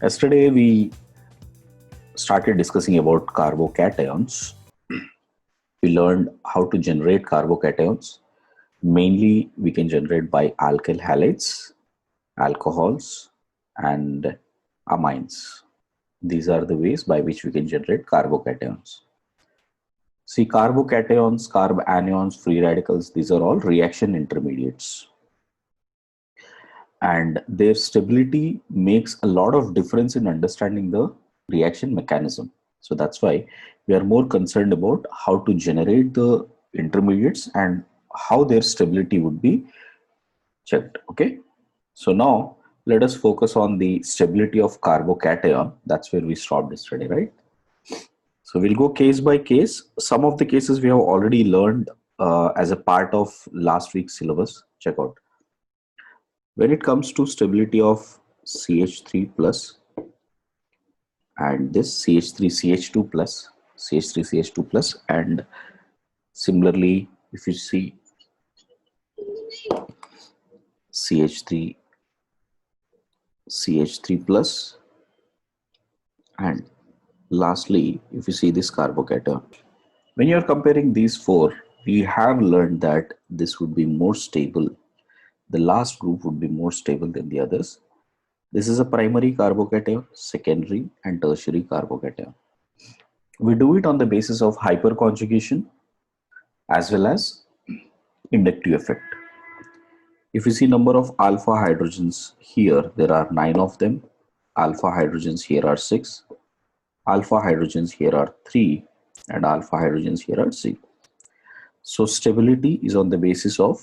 Yesterday we started discussing about carbocations. We learned how to generate carbocations. Mainly we can generate by alkyl halides, alcohols and amines. These are the ways by which we can generate carbocations. See, carbocations, carb anions, free radicals, these are all reaction intermediates. And their stability makes a lot of difference in understanding the reaction mechanism. So that's why we are more concerned about how to generate the intermediates and how their stability would be checked. Okay, so now let us focus on the stability of carbocation. That's where we stopped yesterday, right? So we'll go case by case. Some of the cases we have already learned as a part of last week's syllabus. Check out. When it comes to stability of CH3 plus and this CH3CH2 plus, CH3CH2 plus, and similarly, if you see CH3 plus, and lastly, if you see this carbocation, when you are comparing these four, we have learned that this would be more stable. The last group would be more stable than the others. This is a primary carbocation, secondary and tertiary carbocation. We do it on the basis of hyperconjugation as well as inductive effect. If you see number of alpha hydrogens here, there are 9 of them. Alpha hydrogens here are 6. Alpha hydrogens here are 3. And alpha hydrogens here are 6. So stability on the basis of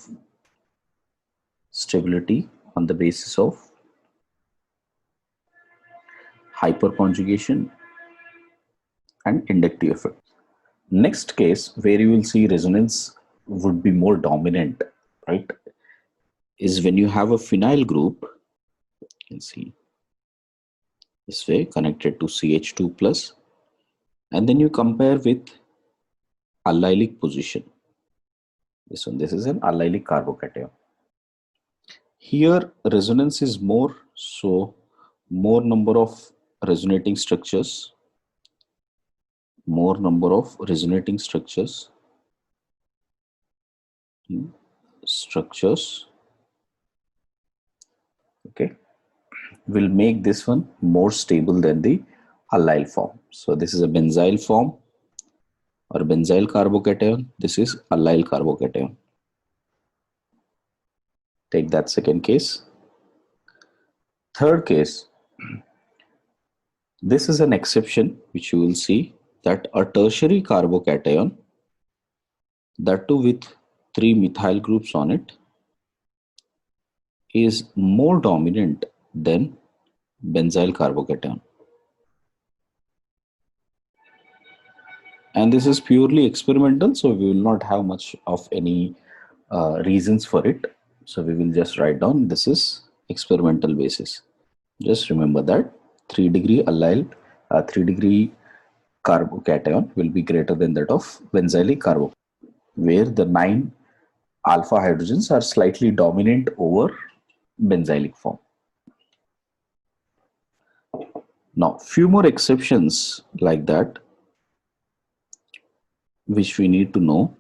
hyperconjugation and inductive effect. Next case where you will see resonance would be more dominant, right, is when you have a phenyl group. You can see this way connected to CH2 plus, and then you compare with allylic position. This one, this is an allylic carbocation. Here resonance is more, so more number of resonating structures, okay, will make this one more stable than the allyl form. So this is a benzyl form or benzyl carbocation. This is allyl carbocation. Take that second case. Third case, this is an exception which you will see, that a tertiary carbocation, that too with 3 methyl groups on it, is more dominant than benzyl carbocation. And this is purely experimental, so we will not have much of any reasons for it. So we will just write down this is experimental basis. Just remember that 3 degree allyl, 3 degree carbocation will be greater than that of benzylic carbocation, where the 9 alpha hydrogens are slightly dominant over benzylic form. Now, few more exceptions like that, which we need to know,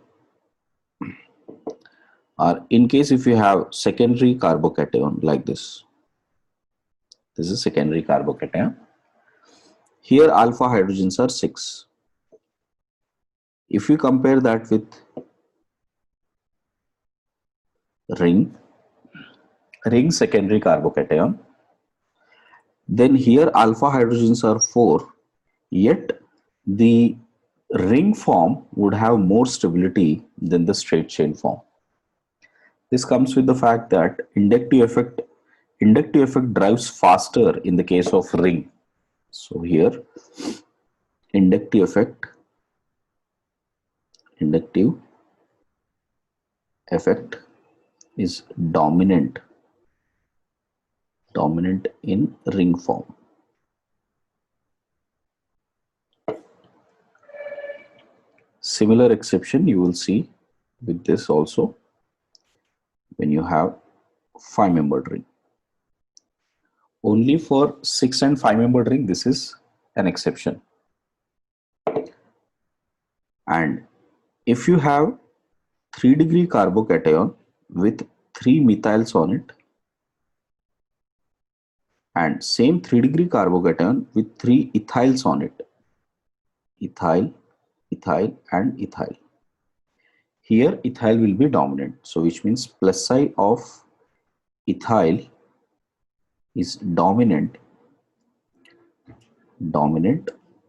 are in case if you have secondary carbocation like this. This is secondary carbocation. Here alpha hydrogens are 6. If you compare that with ring secondary carbocation, then here alpha hydrogens are 4, yet the ring form would have more stability than the straight chain form. This comes with the fact that inductive effect drives faster in the case of ring. So here inductive effect is dominant in ring form. Similar exception you will see with this also when you have 5-membered ring. Only for 6 and 5 membered ring, this is an exception. And if you have 3-degree carbocation with 3 methyls on it, and same 3-degree carbocation with 3 ethyls on it, ethyl, ethyl and ethyl. Here ethyl will be dominant, so which means plus psi of ethyl is dominant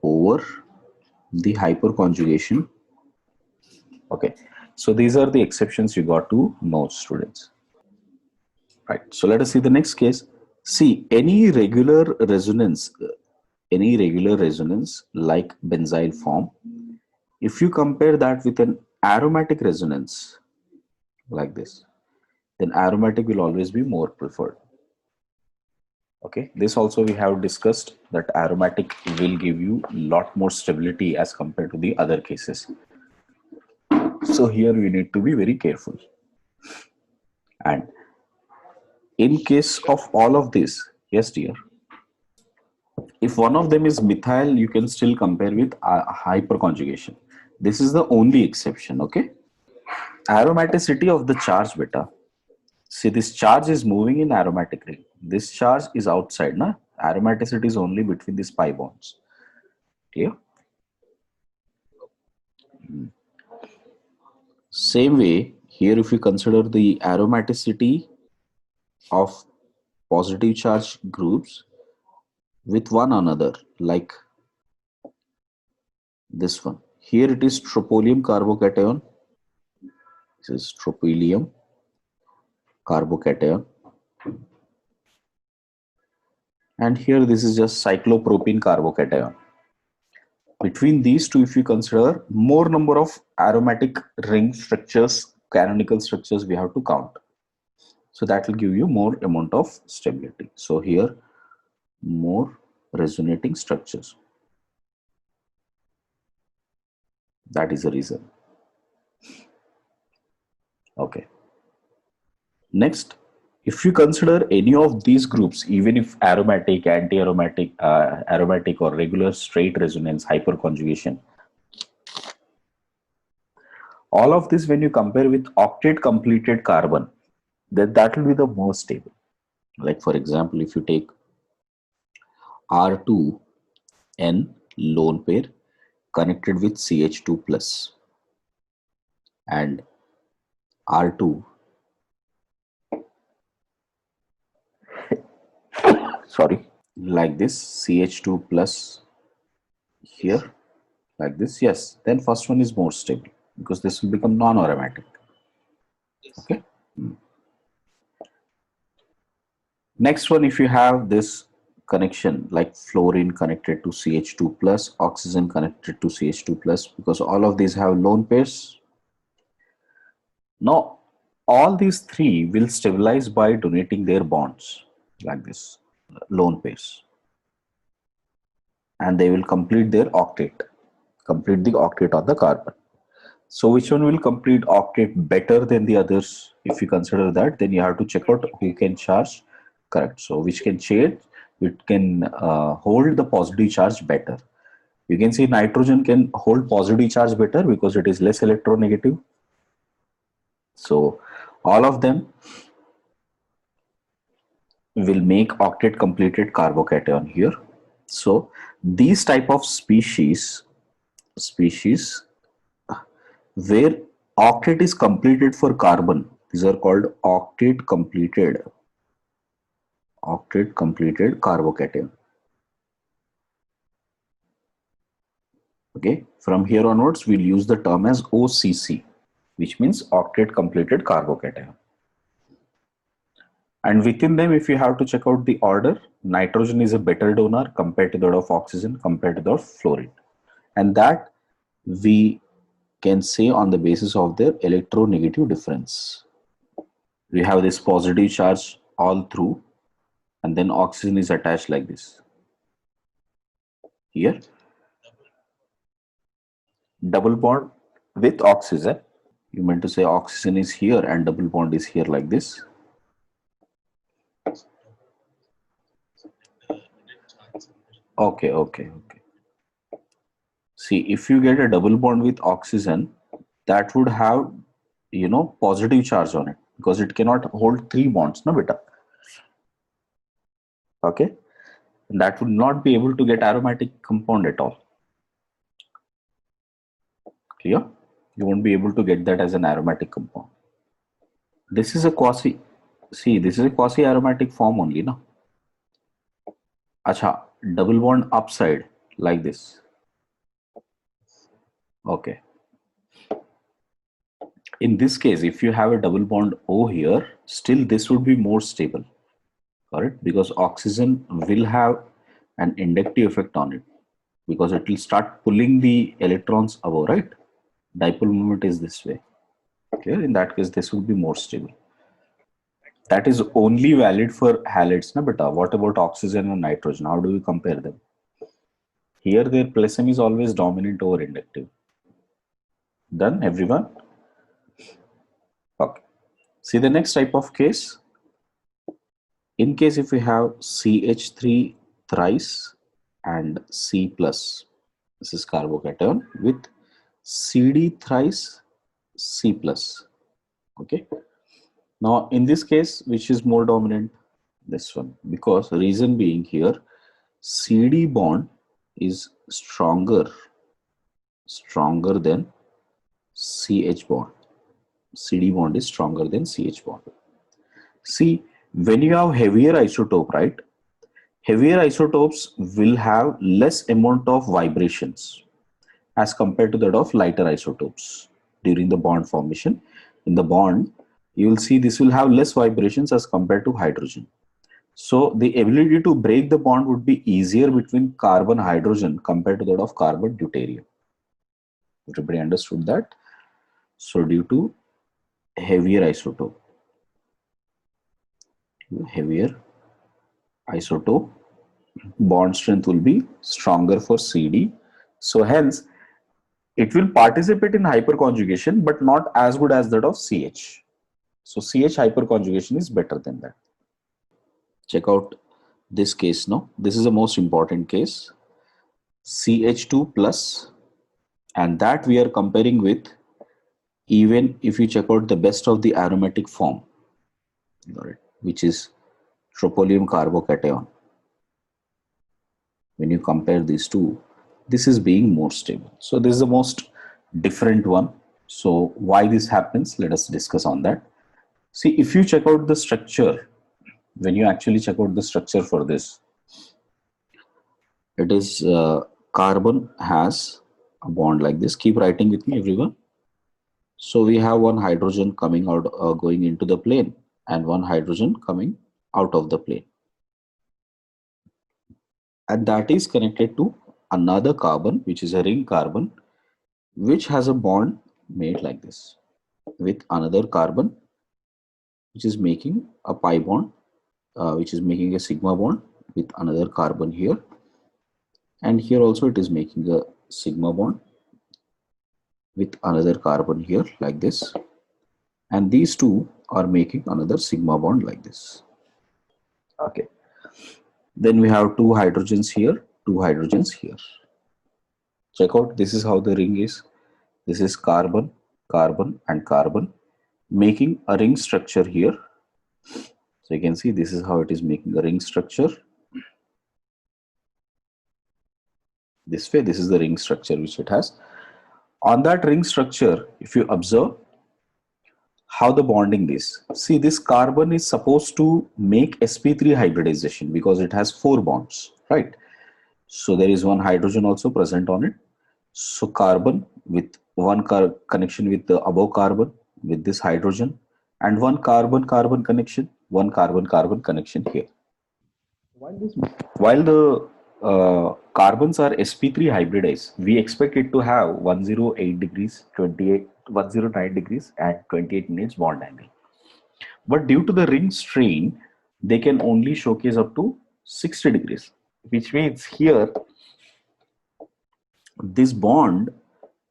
over the hyperconjugation. Okay, so these are the exceptions you got to know, students. Right, so let us see the next case. See, any regular resonance like benzyl form, if you compare that with an aromatic resonance like this, then aromatic will always be more preferred. Okay, this also we have discussed that aromatic will give you a lot more stability as compared to the other cases. So here we need to be very careful. And in case of all of this, yes dear, if one of them is methyl, you can still compare with hyperconjugation. This is the only exception, okay? Aromaticity of the charge beta. See, this charge is moving in aromatic ring. This charge is outside, na? Aromaticity is only between these pi bonds. Clear? Same way, here if you consider the aromaticity of positive charge groups with one another, like this one. Here it is tropylium carbocation. This is tropylium carbocation. And here this is just cyclopropene carbocation. Between these two, if you consider more number of aromatic ring structures, canonical structures we have to count. So that will give you more amount of stability. So here more resonating structures. That is the reason. Okay. Next, if you consider any of these groups, even if aromatic, anti-aromatic, aromatic or regular straight resonance, hyperconjugation, all of this when you compare with octet completed carbon, then that will be the most stable. Like for example, if you take R2N lone pair connected with CH2 plus and R2 sorry like this CH2 plus here like this, yes, then first one is more stable because this will become non-aromatic. Okay. Next one, if you have this connection like fluorine connected to CH2 plus, oxygen connected to CH2 plus, because all of these have lone pairs. Now all these three will stabilize by donating their bonds like this, lone pairs, and they will complete their octet, complete the octet of the carbon. So which one will complete octet better than the others? If you consider that, then you have to check out who can charge correct. So which can change, it can hold the positive charge better. You can see nitrogen can hold positive charge better because it is less electronegative. So all of them will make octet completed carbocation here. So these type of species where octet is completed for carbon, these are called octet completed carbocation. Okay, from here onwards we'll use the term as OCC, which means octet completed carbocation. And within them, if you have to check out the order, nitrogen is a better donor compared to that of oxygen, compared to that of fluorine, and that we can say on the basis of their electronegative difference. We have this positive charge all through, and then oxygen is attached like this. Here, double bond with oxygen. You meant to say oxygen is here and double bond is here like this. Okay, okay, okay. See, if you get a double bond with oxygen, that would have, positive charge on it because it cannot hold three bonds, no beta. Okay, and that would not be able to get aromatic compound at all. Clear? You won't be able to get that as an aromatic compound. This is a quasi, see, this is a quasi aromatic form only, no? Acha, double bond upside like this. Okay. In this case, if you have a double bond O here, still this would be more stable, correct? Because oxygen will have an inductive effect on it because it will start pulling the electrons above, right? Dipole moment is this way. Clear? In that case, this will be more stable. That is only valid for halides, na beta. What about oxygen and nitrogen? How do we compare them? Here, their placem is always dominant over inductive. Done, everyone? Okay. See the next type of case. In case if we have CH3 thrice and C plus, this is carbocation with CD thrice C plus. Okay. Now in this case, which is more dominant? This one, because reason being here, CD bond is stronger than CH bond. CD bond is stronger than CH bond. See, when you have heavier isotope, right? Heavier isotopes will have less amount of vibrations as compared to that of lighter isotopes during the bond formation. In the bond, you will see this will have less vibrations as compared to hydrogen. So the ability to break the bond would be easier between carbon hydrogen compared to that of carbon deuterium. Everybody understood that? So due to heavier isotope, bond strength will be stronger for CD. So hence, it will participate in hyperconjugation, but not as good as that of CH. So CH hyperconjugation is better than that. Check out this case now. This is the most important case. CH2 plus, and that we are comparing with, even if you check out the best of the aromatic form, which is tropylium carbocation. When you compare these two, this is being more stable. So this is the most different one. So why this happens, let us discuss on that. See, if you check out the structure, when you actually check out the structure for this, it is carbon has a bond like this. Keep writing with me, everyone. So we have one hydrogen coming out, going into the plane, and one hydrogen coming out of the plane. And that is connected to another carbon, which is a ring carbon, which has a bond made like this with another carbon, which is making a pi bond, which is making a sigma bond with another carbon here. And here also it is making a sigma bond with another carbon here like this. And these two are making another sigma bond like this. Okay. Then we have two hydrogens here, two hydrogens here. Check out, this is how the ring is. This is carbon, carbon, and carbon, making a ring structure here. So you can see this is how it is making a ring structure. This way, this is the ring structure which it has. On that ring structure, if you observe how the bonding is, see, this carbon is supposed to make sp3 hybridization because it has 4 bonds, right? So there is one hydrogen also present on it. So carbon with one connection with the above carbon with this hydrogen, and one carbon-carbon connection, one carbon-carbon connection here. While the carbons are sp3 hybridized, we expect it to have 108 degrees, 109 degrees, and 28 minutes bond angle. But due to the ring strain, they can only showcase up to 60 degrees, which means here this bond,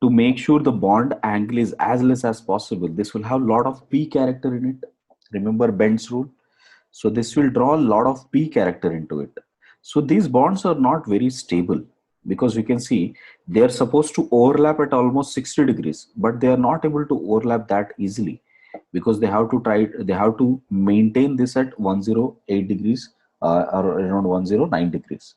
to make sure the bond angle is as less as possible, this will have a lot of p character in it. Remember Bend's rule? So this will draw a lot of p character into it. So these bonds are not very stable, because we can see they are supposed to overlap at almost 60 degrees, but they are not able to overlap that easily, because they have to maintain this at 108 degrees, or around 109 degrees.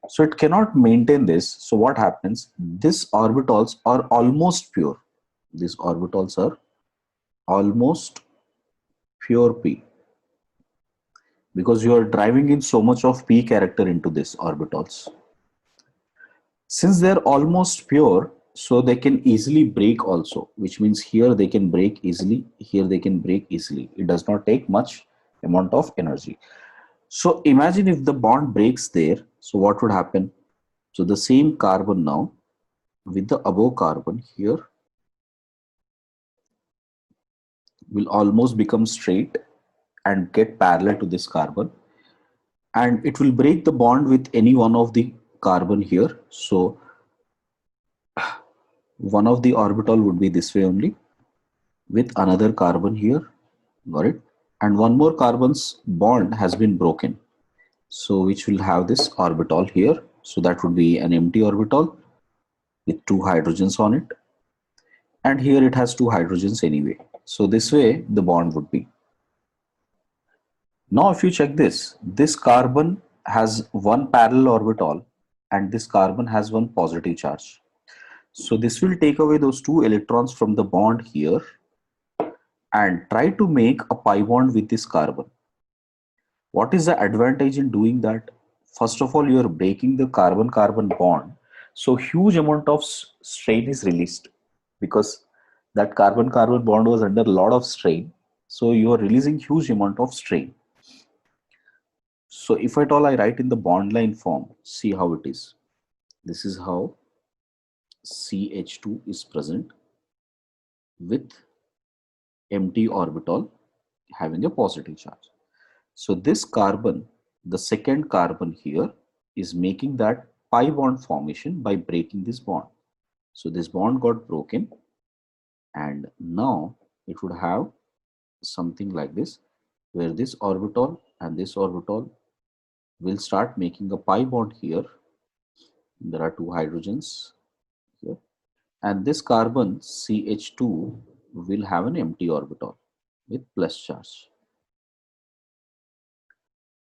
So it cannot maintain this. So what happens? These orbitals are almost pure. These orbitals are almost pure p, because you are driving in so much of p character into these orbitals. Since they're almost pure, so they can easily break also, which means here they can break easily, here they can break easily. It does not take much amount of energy. So imagine if the bond breaks there, so what would happen? So the same carbon now with the above carbon here will almost become straight and get parallel to this carbon, and it will break the bond with any one of the carbon here. So one of the orbital would be this way only, with another carbon here. Got it? And one more carbon's bond has been broken, so which will have this orbital here. So that would be an empty orbital with two hydrogens on it, and here it has two hydrogens anyway. So this way the bond would be. Now if you check this carbon has one parallel orbital, and this carbon has one positive charge. So this will take away those two electrons from the bond here and try to make a pi bond with this carbon. What is the advantage in doing that? First of all, you are breaking the carbon-carbon bond. So huge amount of strain is released, because that carbon-carbon bond was under a lot of strain. So you are releasing huge amount of strain. So if at all I write in the bond line form, see how it is. This is how CH2 is present with empty orbital having a positive charge. So this carbon, the second carbon here, is making that pi bond formation by breaking this bond. So this bond got broken, and now it would have something like this, where this orbital and this orbital will start making a pi bond here. There are two hydrogens here, and this carbon CH2 will have an empty orbital with plus charge.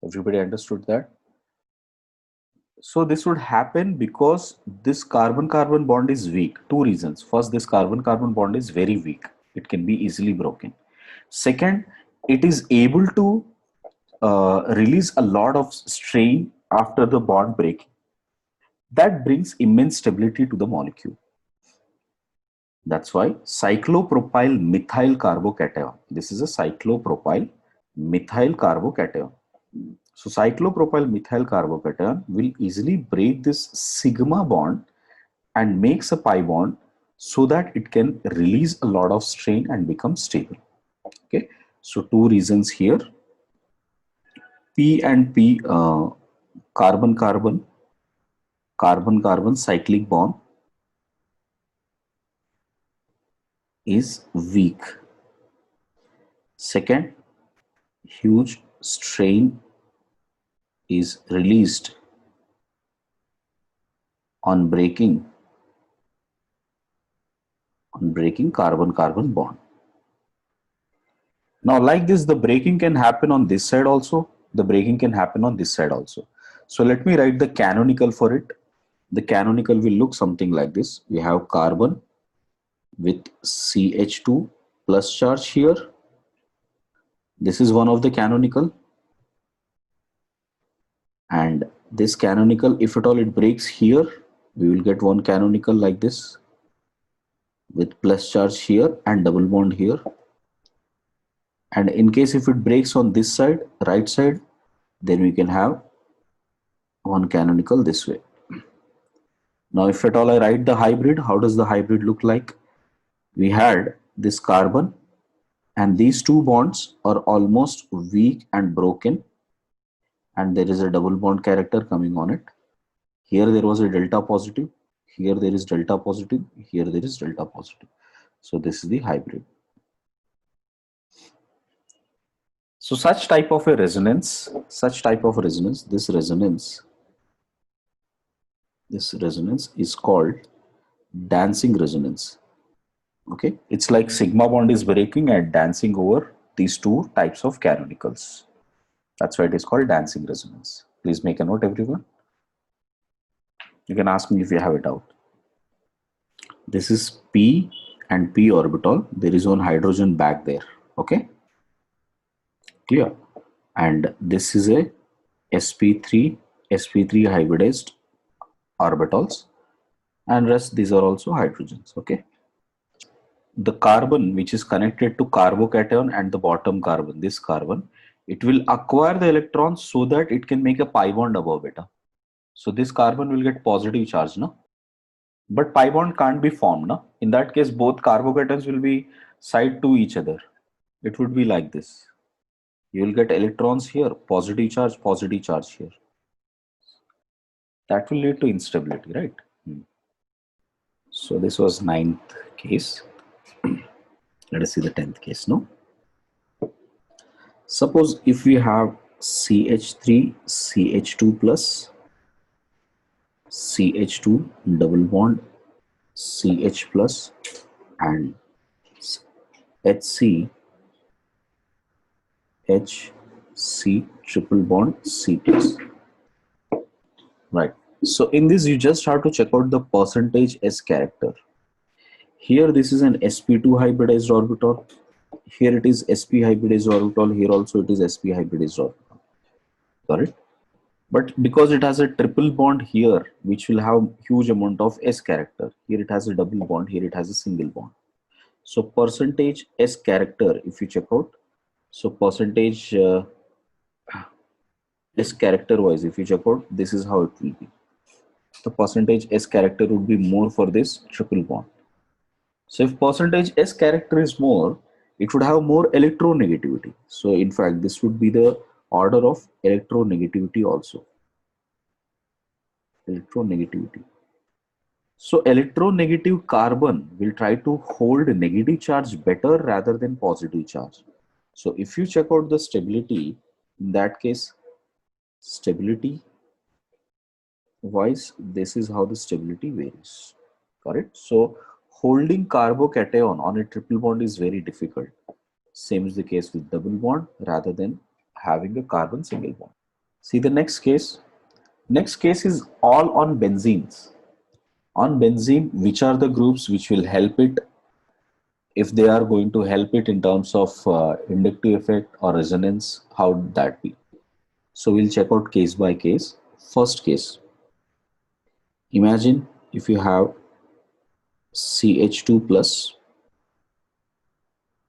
Everybody understood that? So this would happen because this carbon-carbon bond is weak. Two reasons. First, this carbon-carbon bond is very weak. It can be easily broken. Second, it is able to release a lot of strain after the bond breaking. That brings immense stability to the molecule. That's why cyclopropyl methyl carbocation. This is a cyclopropyl methyl carbocation. So cyclopropyl methyl carbocation will easily break this sigma bond and makes a pi bond, so that it can release a lot of strain and become stable. Okay, so two reasons here. P and P, carbon carbon carbon carbon cyclic bond is weak. Second, huge strain is released on breaking carbon carbon bond. Now like this, the breaking can happen on this side also, the breaking can happen on this side also. So let me write the canonical for it. The canonical will look something like this. We have carbon with CH2 plus charge here. This is one of the canonical, and this canonical, if at all it breaks here, we will get one canonical like this with plus charge here and double bond here. And in case if it breaks on this side, right side, then we can have one canonical this way. Now if at all I write the hybrid, how does the hybrid look like? We had this carbon, and these two bonds are almost weak and broken, and there is a double bond character coming on it. Here there was a delta positive, here there is delta positive, here there is delta positive. So this is the hybrid. So such type of a resonance, this resonance is called dancing resonance. Okay, it's like sigma bond is breaking and dancing over these two types of canonicals. That's why it is called dancing resonance. Please make a note, everyone. You can ask me if you have a doubt. This is p and p orbital. There is one hydrogen back there. Okay, clear. And this is a sp3 hybridized orbitals, and rest these are also hydrogens. Okay, the carbon which is connected to carbocation and the bottom carbon, this carbon, it will acquire the electrons so that it can make a pi bond above beta. So this carbon will get positive charge, no? But pi bond can't be formed, no? In that case, both carbocations will be side to each other. It would be like this. You will get electrons here, positive charge here. That will lead to instability, right? So this was 9th case. Let us see the 10th case, no? Suppose if we have CH3, CH2 plus, CH2 double bond, CH plus, and HC, HC triple bond C plus. Right. So in this, you just have to check out the percentage S character. Here, this is an sp2 hybridized orbital. Here it is sp hybridized orbital. Here also it is sp hybridized orbital. Got it? But because it has a triple bond here, which will have huge amount of S character. Here it has a double bond. Here it has a single bond. So percentage S character, if you check out, so percentage S character wise, if you check out, this is how it will be. The percentage S character would be more for this triple bond. So if percentage S character is more, it would have more electronegativity. So in fact, this would be the order of electronegativity also. Electronegativity. So electronegative carbon will try to hold negative charge better rather than positive charge. So if you check out the stability, in that case, stability wise, this is how the stability varies. Correct? So holding carbocation on a triple bond is very difficult. Same is the case with double bond rather than having a carbon single bond. See the next case. Next case is all on benzenes. On benzene, which are the groups which will help it, if they are going to help it in terms of inductive effect or resonance, how would that be? So we'll check out case by case. First case, imagine if you have CH2 plus,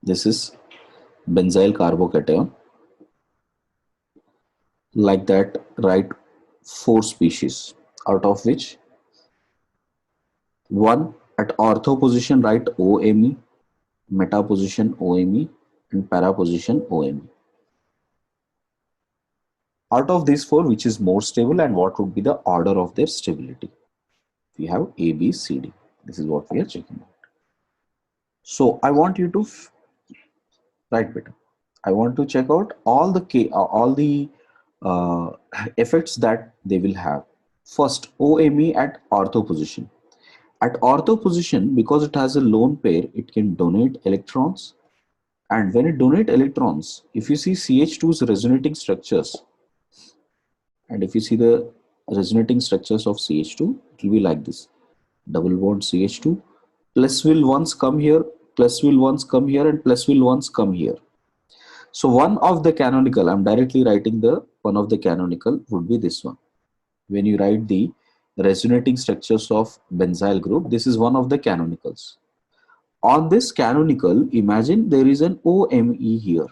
this is benzyl carbocation, like that, write 4 species, out of which one at ortho position write OMe, meta position OMe, and para position OMe. Out of these 4, which is more stable and what would be the order of their stability? We have A, B, C, D. This is what we are checking out. So I want you to write better. I want to check out all the effects that they will have. First, OMe at ortho position. At ortho position, because it has a lone pair, it can donate electrons. And when it donates electrons, if you see CH2's resonating structures, and if you see the resonating structures of CH2, it will be like this. Double bond CH2, plus will once come here, plus will once come here, and plus will once come here. So one of the canonical, I'm directly writing the one of the canonical would be this one. When you write the resonating structures of benzyl group, this is one of the canonicals. On this canonical, imagine there is an OMe here.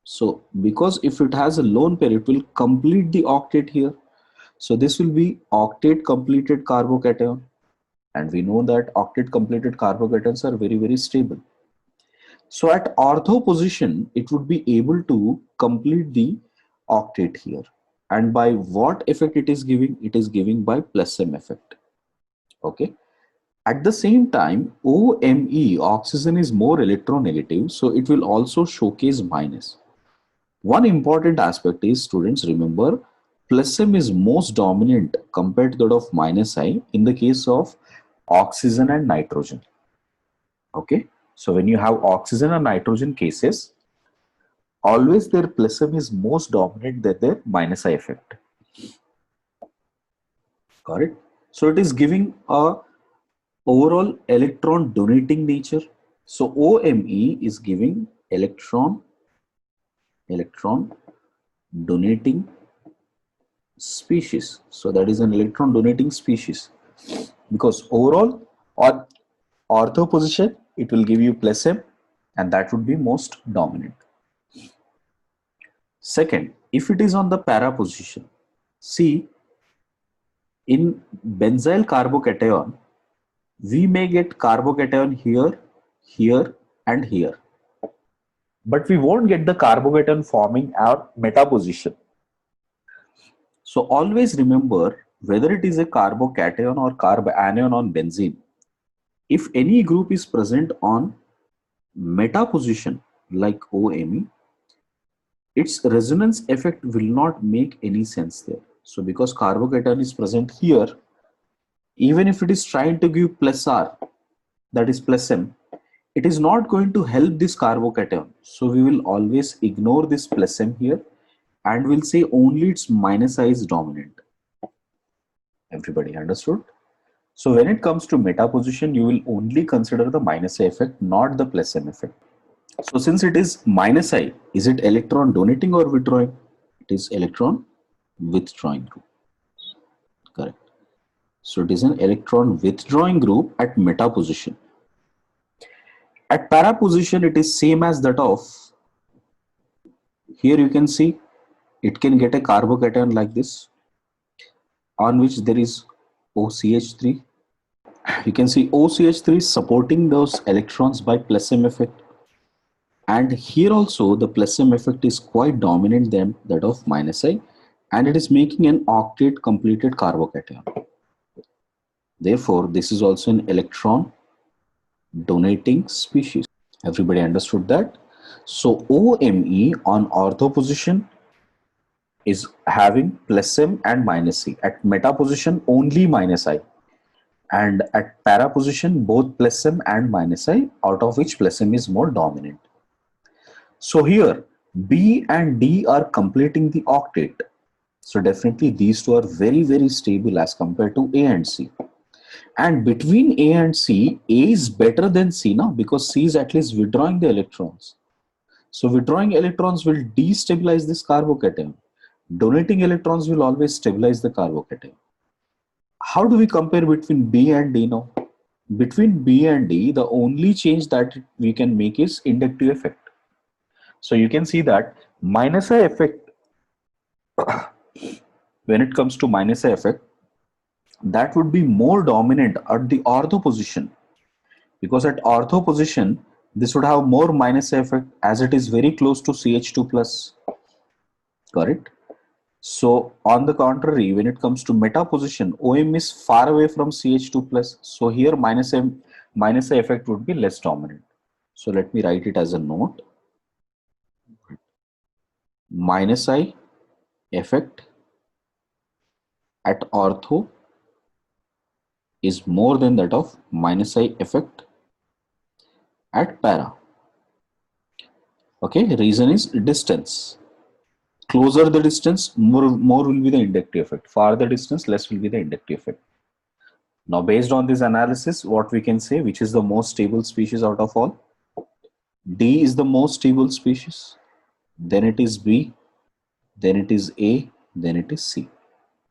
So because if it has a lone pair, it will complete the octet here. So this will be octet completed carbocation. And we know that octet completed carbocations are very, very stable. So at ortho position, it would be able to complete the octet here. And by what effect it is giving? It is giving by plus M effect. Okay. At the same time, OMe, oxygen, is more electronegative. So it will also showcase minus. One important aspect is, students, remember, plus M is most dominant compared to that of minus I in the case of oxygen and nitrogen. Okay, so when you have oxygen and nitrogen cases, always their plus M is most dominant than their minus I effect. Got it? So it is giving a overall electron donating nature. So OMe is giving electron donating species. So that is an electron donating species, because overall on ortho position it will give you plus M, and that would be most dominant. Second, if it is on the para position, see, in benzyl carbocation we may get carbocation here, here and here, but we won't get the carbocation forming our meta position. So always remember, whether it is a carbocation or carbanion on benzene, if any group is present on meta position like OMe, its resonance effect will not make any sense there. So because carbocation is present here, even if it is trying to give plus R, that is plus M, it is not going to help this carbocation. So we will always ignore this plus M here and we'll say only its minus I is dominant. Everybody understood? So when it comes to meta position, you will only consider the minus I effect, not the plus M effect. So since it is minus I, is it electron donating or withdrawing? It is electron withdrawing group. Correct. So it is an electron withdrawing group at meta position. At para position, it is same as that of, here you can see, it can get a carbocation like this, on which there is OCH3. You can see OCH3 supporting those electrons by plus M effect. And here also the plus M effect is quite dominant than that of minus I, and it is making an octet completed carbocation. Therefore, this is also an electron donating species. Everybody understood that? So OMe on ortho position is having plus M and minus C. At meta position, only minus I. And at para position, both plus M and minus I, out of which plus M is more dominant. So here, B and D are completing the octet. So definitely these two are very, very stable as compared to A and C. And between A and C, A is better than C now, because C is at least withdrawing the electrons. So withdrawing electrons will destabilize this carbocation. Donating electrons will always stabilize the carbocation. How do we compare between B and D now? Between B and D, the only change that we can make is inductive effect. So you can see that minus I effect, when it comes to minus I effect, that would be more dominant at the ortho position, because at ortho position this would have more minus I effect as it is very close to CH2 plus. Correct? So on the contrary, when it comes to meta position, OM is far away from CH2 plus. So here minus I effect would be less dominant. So let me write it as a note. Minus I effect at ortho is more than that of minus I effect at para. Okay, reason is distance. Closer the distance, more will be the inductive effect. Farther distance, less will be the inductive effect. Now, based on this analysis, what we can say, which is the most stable species out of all? D is the most stable species. Then it is B. Then it is A. Then it is C.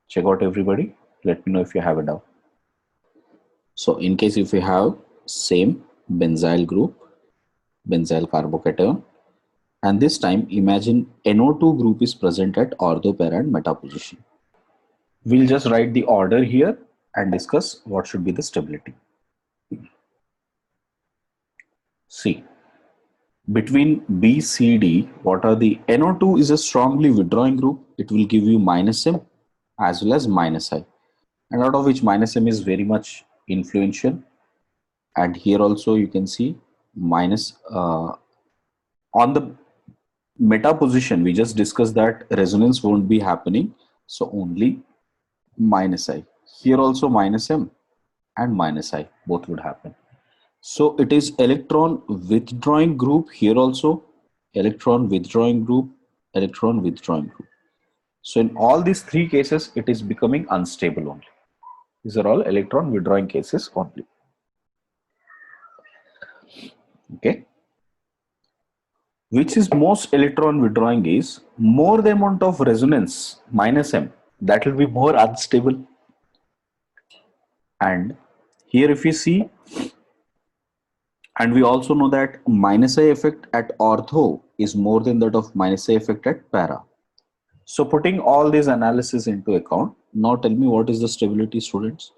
Check out everybody. Let me know if you have a doubt. So, in case if you have same benzyl group, benzyl carbocation, and this time imagine NO2 group is present at ortho, para and meta position. We'll just write the order here and discuss what should be the stability. See, between B, C, D, what are the NO2 is a strongly withdrawing group. It will give you minus M as well as minus I, and out of which minus M is very much influential. And here also you can see minus on the meta position, we just discussed that resonance won't be happening. So only minus I. Here also minus M and minus I, both would happen. So it is electron withdrawing group, here also electron withdrawing group, electron withdrawing group. So in all these three cases, it is becoming unstable only. These are all electron withdrawing cases only. Okay. Which is most electron withdrawing is more the amount of resonance minus M, that will be more unstable. And here if we see, and we also know that minus I effect at ortho is more than that of minus I effect at para. So putting all these analysis into account, now tell me what is the stability, students?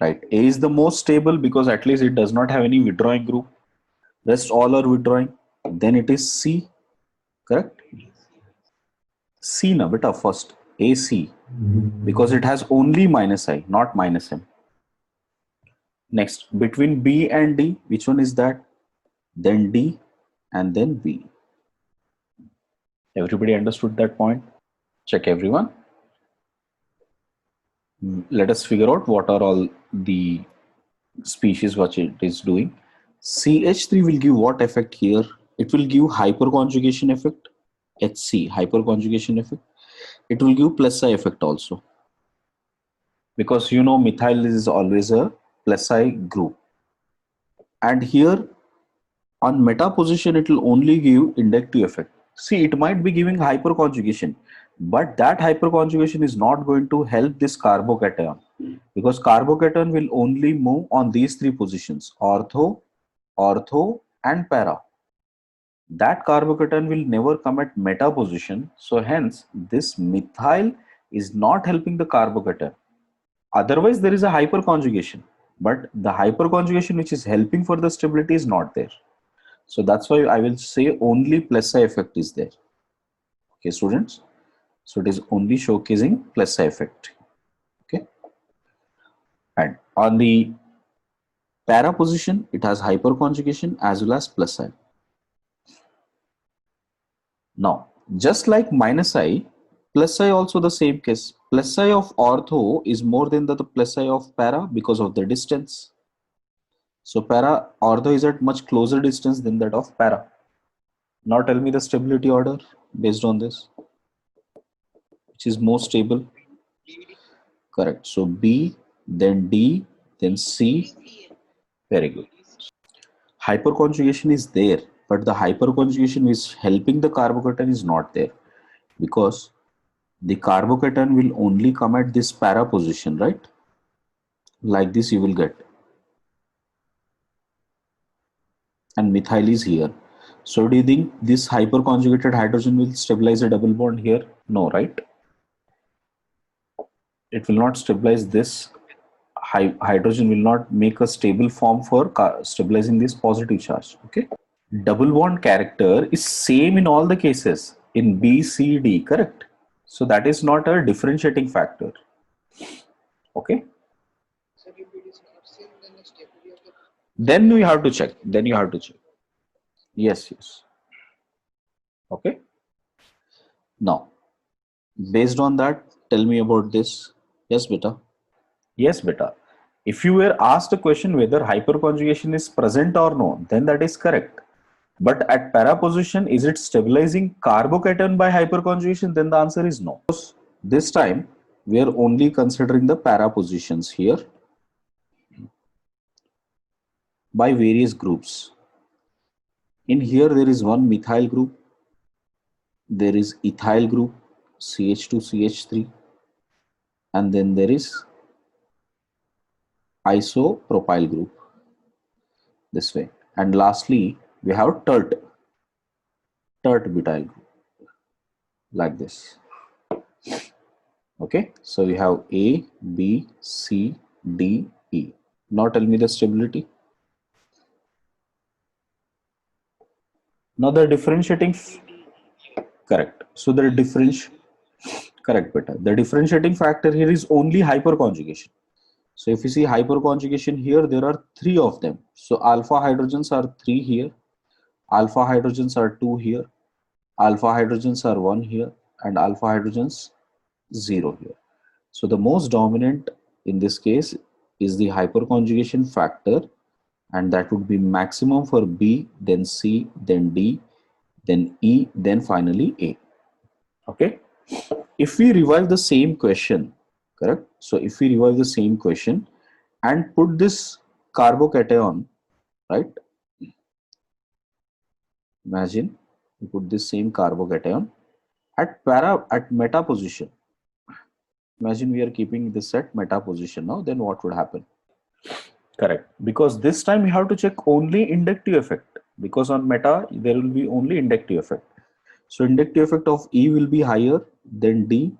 Right, A is the most stable because at least it does not have any withdrawing group. Rest all are withdrawing. Then it is C, correct? C na beta first, AC, because it has only minus I, not minus M. Next, between B and D, which one is that? Then D and then B. Everybody understood that point? Check everyone. Let us figure out what are all the species what it is doing. CH3 will give what effect here? It will give hyperconjugation effect, HC, hyperconjugation effect. It will give plus I effect also. Because you know methyl is always a plus I group. And here on meta position, it will only give inductive effect. See, it might be giving hyperconjugation, but that hyperconjugation is not going to help this carbocation because carbocation will only move on these three positions, ortho, ortho and para. That carbocation will never come at meta position. So hence this methyl is not helping the carbocation. Otherwise there is a hyperconjugation, but the hyperconjugation which is helping for the stability is not there. So that's why I will say only plus I effect is there. Okay, students. So it is only showcasing plus I effect. Okay. And on the para position, it has hyperconjugation as well as plus I. Now, just like minus I, plus I also the same case. Plus I of ortho is more than the plus I of para because of the distance. So para ortho is at much closer distance than that of para. Now tell me the stability order based on this. Which is more stable? Correct. So B, then D, then C. Very good. Hyperconjugation is there, but the hyperconjugation is helping the carbocation is not there because the carbocation will only come at this para position, right? Like this you will get. And methyl is here. So do you think this hyperconjugated hydrogen will stabilize a double bond here? No, right? It will not stabilize this. Hydrogen will not make a stable form for stabilizing this positive charge. Okay. Double bond character is same in all the cases in B, C, D, correct? So that is not a differentiating factor. Okay. Then you have to check. Then you have to check. Yes, yes. Okay. Now, based on that, tell me about this. Yes, beta. Yes, beta. If you were asked a question whether hyperconjugation is present or no, then that is correct. But at para position, is it stabilizing carbocation by hyperconjugation? Then the answer is no. This time, we are only considering the para positions here by various groups. In here, there is one methyl group. There is ethyl group, CH2, CH3. And then there is isopropyl group this way. And lastly, we have tert butyl group like this. Okay, so we have A, B, C, D, E. Now tell me the stability. Now the differentiating, correct. So the correct beta. The differentiating factor here is only hyperconjugation. So if you see hyperconjugation here, there are three of them. So alpha hydrogens are three here, alpha hydrogens are two here, alpha hydrogens are one here, and alpha hydrogens zero here. So the most dominant in this case is the hyperconjugation factor, and that would be maximum for B, then C, then D, then E, then finally A. Okay. If we revive the same question, correct? So if we revive the same question and put this carbocation, right? Imagine we put this same carbocation at meta position. Imagine we are keeping this at meta position now, then what would happen? Correct. Because this time you have to check only inductive effect, because on meta there will be only inductive effect. So inductive effect of E will be higher, then D,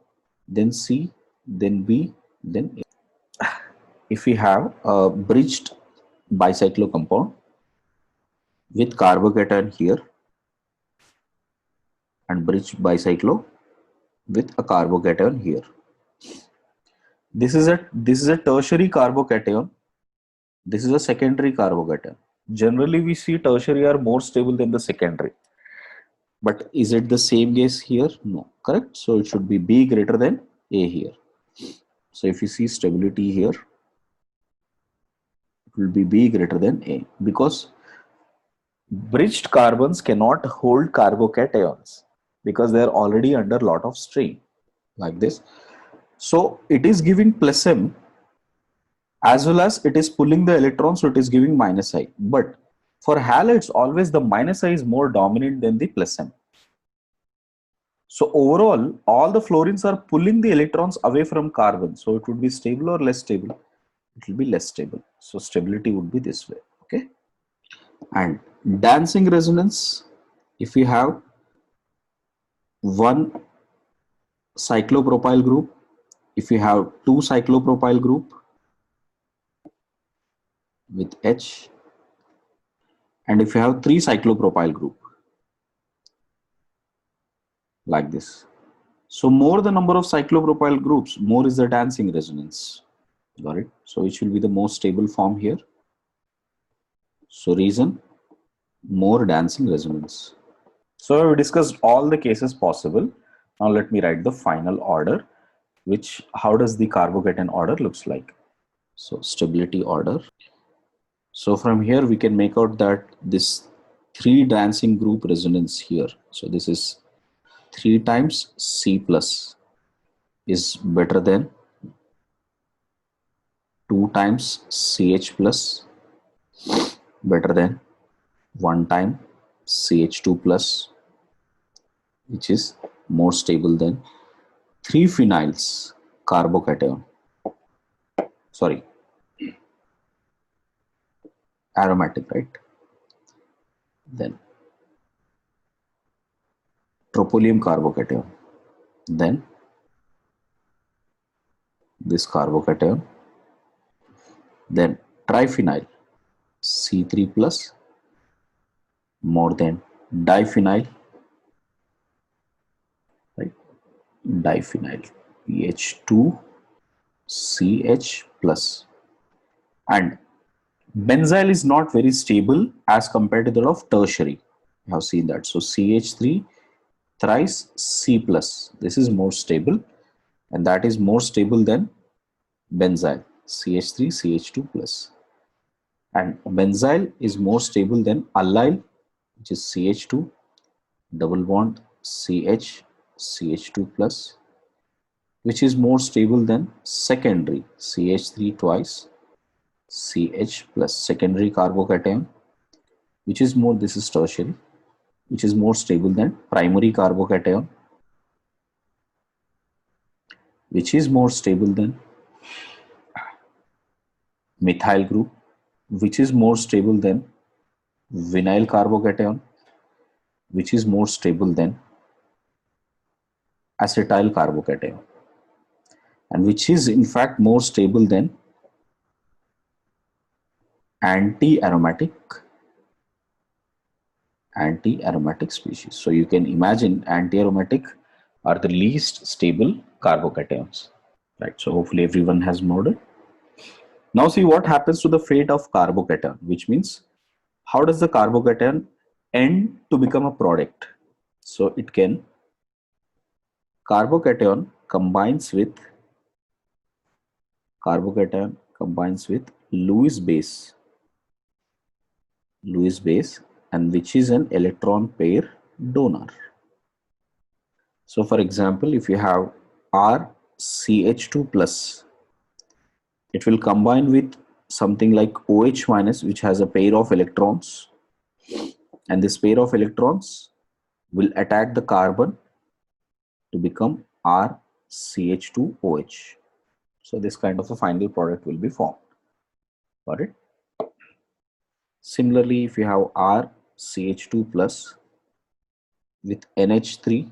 then C, then B, then A. If we have a bridged bicyclo compound with carbocation here and bridged bicyclo with a carbocation here. This is a tertiary carbocation. This is a secondary carbocation. Generally, we see tertiary are more stable than the secondary. But is it the same case here? No, correct. So it should be B greater than A here. So if you see stability here, it will be B greater than A, because bridged carbons cannot hold carbocations because they are already under a lot of strain like this. So it is giving plus M as well as it is pulling the electrons, so it is giving minus I. But for halides, always the minus I is more dominant than the plus M. So overall, all the fluorines are pulling the electrons away from carbon. So it would be stable or less stable? It will be less stable. So stability would be this way. Okay. And dancing resonance, if we have one cyclopropyl group, if you have two cyclopropyl group with H, and if you have three cyclopropyl group like this. So more the number of cyclopropyl groups, more is the dancing resonance. Got it? So which will be the most stable form here? So reason, more dancing resonance. So we discussed all the cases possible. Now let me write the final order, which how does the carbocation order looks like? So stability order. So from here we can make out that this three dancing group resonance here. So this is 3 times C plus is better than 2 times CH plus, better than 1 time CH2 plus, which is more stable than 3 phenyls carbocation. Sorry, aromatic, right? Then tropylium carbocation. Then this carbocation. Then triphenyl C3 plus more than diphenyl, right? Diphenyl PH2 CH plus. And benzyl is not very stable as compared to that of tertiary. You have seen that. So CH3 thrice C plus. This is more stable, and that is more stable than benzyl CH3 CH2 plus. And benzyl is more stable than allyl, which is CH2 double bond CH CH2 plus, which is more stable than secondary CH3 twice CH plus, secondary carbocation, which is more, this is tertiary, which is more stable than primary carbocation, which is more stable than methyl group, which is more stable than vinyl carbocation, which is more stable than acetyl carbocation, and which is in fact more stable than anti-aromatic species. So you can imagine anti-aromatic are the least stable carbocations, right? So hopefully everyone has noted. Now see what happens to the fate of carbocation, which means how does the carbocation end to become a product? So it can carbocation combines with Lewis base, and which is an electron pair donor. So for example, if you have RCH2 plus, it will combine with something like OH minus, which has a pair of electrons, and this pair of electrons will attack the carbon to become RCH2OH. So this kind of a final product will be formed. Got it? Similarly, if you have RCH2 plus with NH3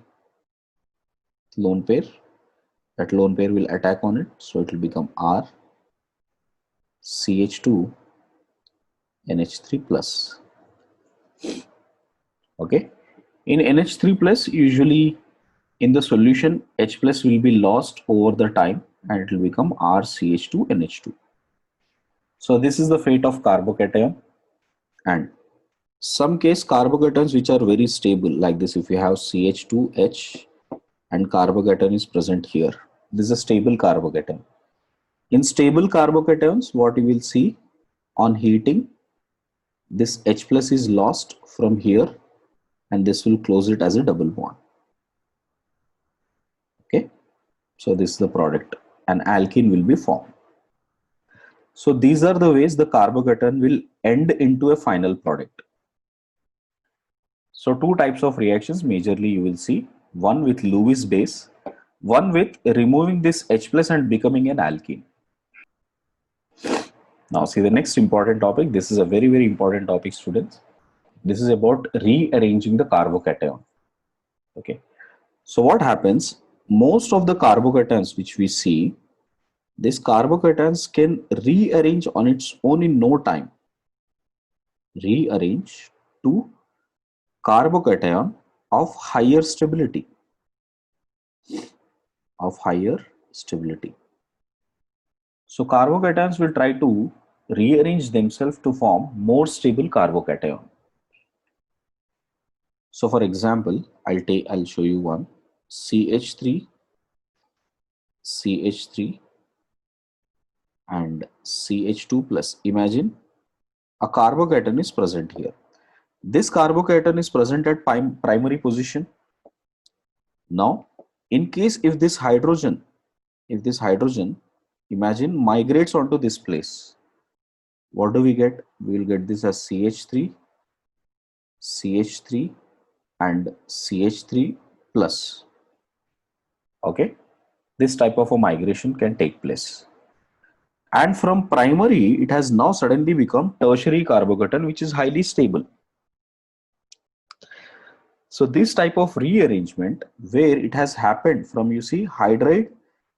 lone pair, that lone pair will attack on it, so it will become RCH2 NH3 plus. Okay, in NH3 plus, usually in the solution H plus will be lost over the time and it will become RCH2 NH2. So this is the fate of carbocation. And some case carbocations which are very stable, like this, if you have CH2H and carbocation is present here, this is a stable carbocation. In stable carbocations, what you will see on heating, this H plus is lost from here and this will close it as a double bond. Okay, so this is the product. An alkene will be formed. So these are the ways the carbocation will end into a final product. So two types of reactions majorly you will see, one with Lewis base, one with removing this H plus and becoming an alkene. Now see the next important topic. This is a very, very important topic, students. This is about rearranging the carbocation. Okay. So what happens? Most of the carbocations which we see, these carbocations can rearrange on its own in no time. Rearrange to carbocation of higher stability. So carbocations will try to rearrange themselves to form more stable carbocation. So for example, I'll show you one. CH3 and CH2 plus. Imagine a carbocation is present here. This carbocation is present at primary position. Now, in case if this hydrogen, imagine migrates onto this place, what do we get? We will get this as CH3 and CH3 plus. Okay, this type of a migration can take place. And from primary, it has now suddenly become tertiary carbocation, which is highly stable. So this type of rearrangement where it has happened from, you see, hydride,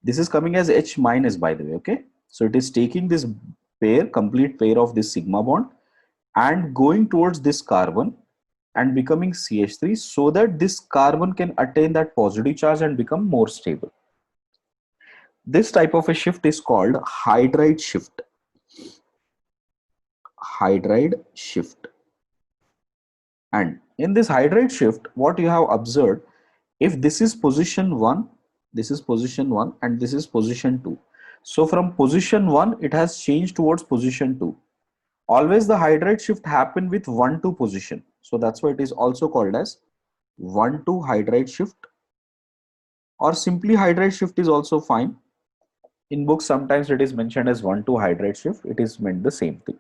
this is coming as H minus, by the way. Okay, so it is taking this pair, complete pair of this sigma bond and going towards this carbon and becoming CH3, so that this carbon can attain that positive charge and become more stable. This type of a shift is called hydride shift. And in this hydride shift, what you have observed, if this is position 1, this is position 1 and this is position 2. So from position 1, it has changed towards position 2. Always the hydride shift happen with 1-2 position. So that's why it is also called as 1-2 hydride shift, or simply hydride shift is also fine. In books, sometimes it is mentioned as 1-2 hydride shift. It is meant the same thing.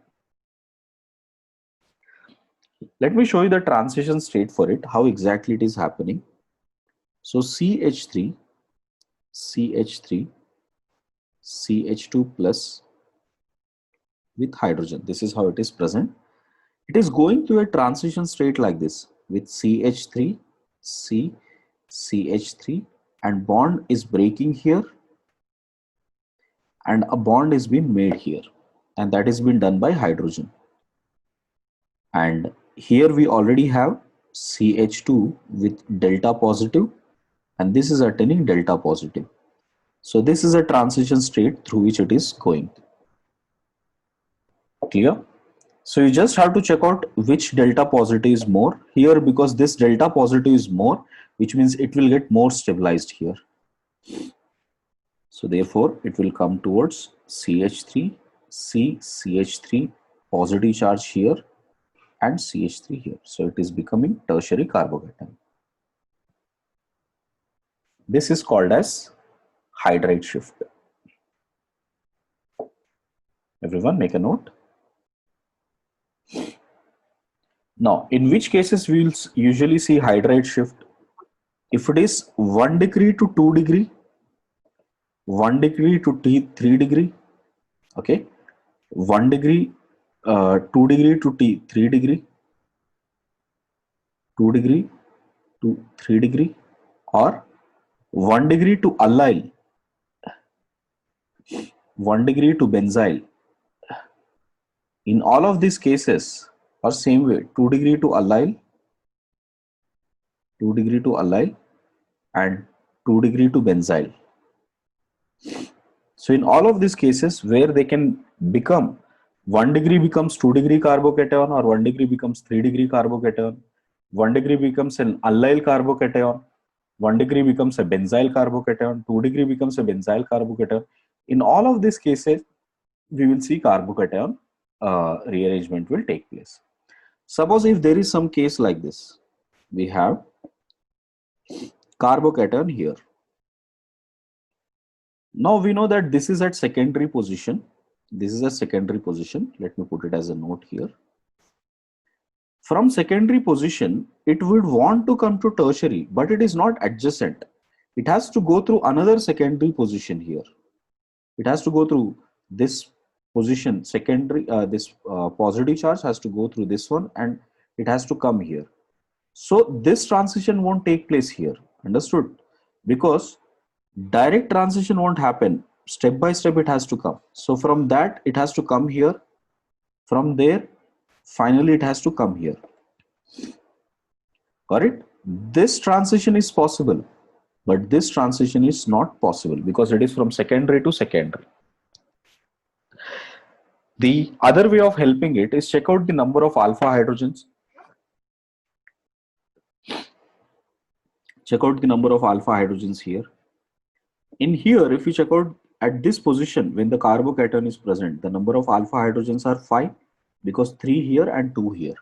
Let me show you the transition state for it, how exactly it is happening. So CH3, CH2 plus with hydrogen. This is how it is present. It is going through a transition state like this with CH3, CH3, and bond is breaking here and a bond is being made here, and that is being done by hydrogen. And here we already have CH2 with delta positive and this is attaining delta positive. So this is a transition state through which it is going. Clear? So you just have to check out which delta positive is more here, because this delta positive is more, which means it will get more stabilized here. So therefore it will come towards CH3, CH3, positive charge here, and CH3 here. So it is becoming tertiary carbocation. This is called as hydride shift. Everyone make a note. Now, in which cases we will usually see hydride shift? If it is 1 degree to 2 degree, 1 degree to 3 degree, okay, 1 degree, 2 degree to 3 degree, 2 degree to 3 degree, or 1 degree to allyl, 1 degree to benzyl. In all of these cases, or same way, 2 degree to allyl, 2 degree to allyl, and 2 degree to benzyl. So in all of these cases where they can become 1 degree becomes 2 degree carbocation, or 1 degree becomes 3 degree carbocation, 1 degree becomes an allyl carbocation, 1 degree becomes a benzyl carbocation, 2 degree becomes a benzyl carbocation. In all of these cases, we will see carbocation rearrangement will take place. Suppose if there is some case like this, we have carbocation here. Now we know that this is at secondary position. This is a secondary position. Let me put it as a note here. From secondary position, it would want to come to tertiary, but it is not adjacent. It has to go through another secondary position here. It has to go through this position, secondary, this positive charge has to go through this one, and it has to come here. So this transition won't take place here. Understood? Because direct transition won't happen. Step by step it has to come. So from that it has to come here. From there, finally it has to come here. Got it? This transition is possible, but this transition is not possible because it is from secondary to secondary. The other way of helping it is check out the number of alpha hydrogens. Check out the number of alpha hydrogens here. In here, if you check out at this position, when the carbocation is present, the number of alpha hydrogens are 5 because 3 here and 2 here.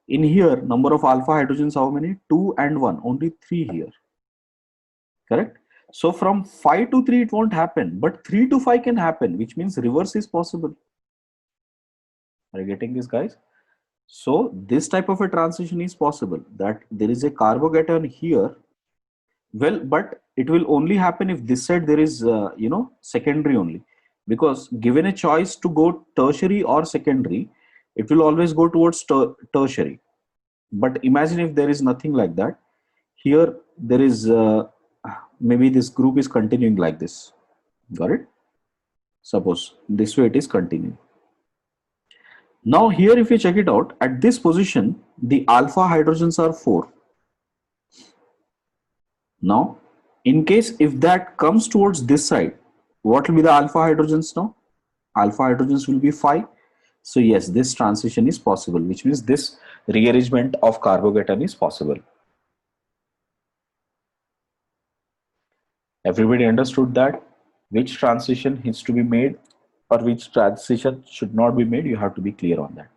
In here, number of alpha hydrogens, how many? 2 and 1, only 3 here. Correct? So from 5 to 3, it won't happen, but 3 to 5 can happen, which means reverse is possible. Are you getting this, guys? So this type of a transition is possible, that there is a carbocation here. Well, but it will only happen if this side there is, secondary only. Because given a choice to go tertiary or secondary, it will always go towards tertiary. But imagine if there is nothing like that. Here there is, maybe this group is continuing like this. Got it? Suppose this way it is continuing. Now here if you check it out, at this position, the alpha hydrogens are 4. Now, in case if that comes towards this side, what will be the alpha hydrogens now? Alpha hydrogens will be 5. So yes, this transition is possible, which means this rearrangement of carbocation is possible. Everybody understood that? Which transition needs to be made or which transition should not be made? You have to be clear on that.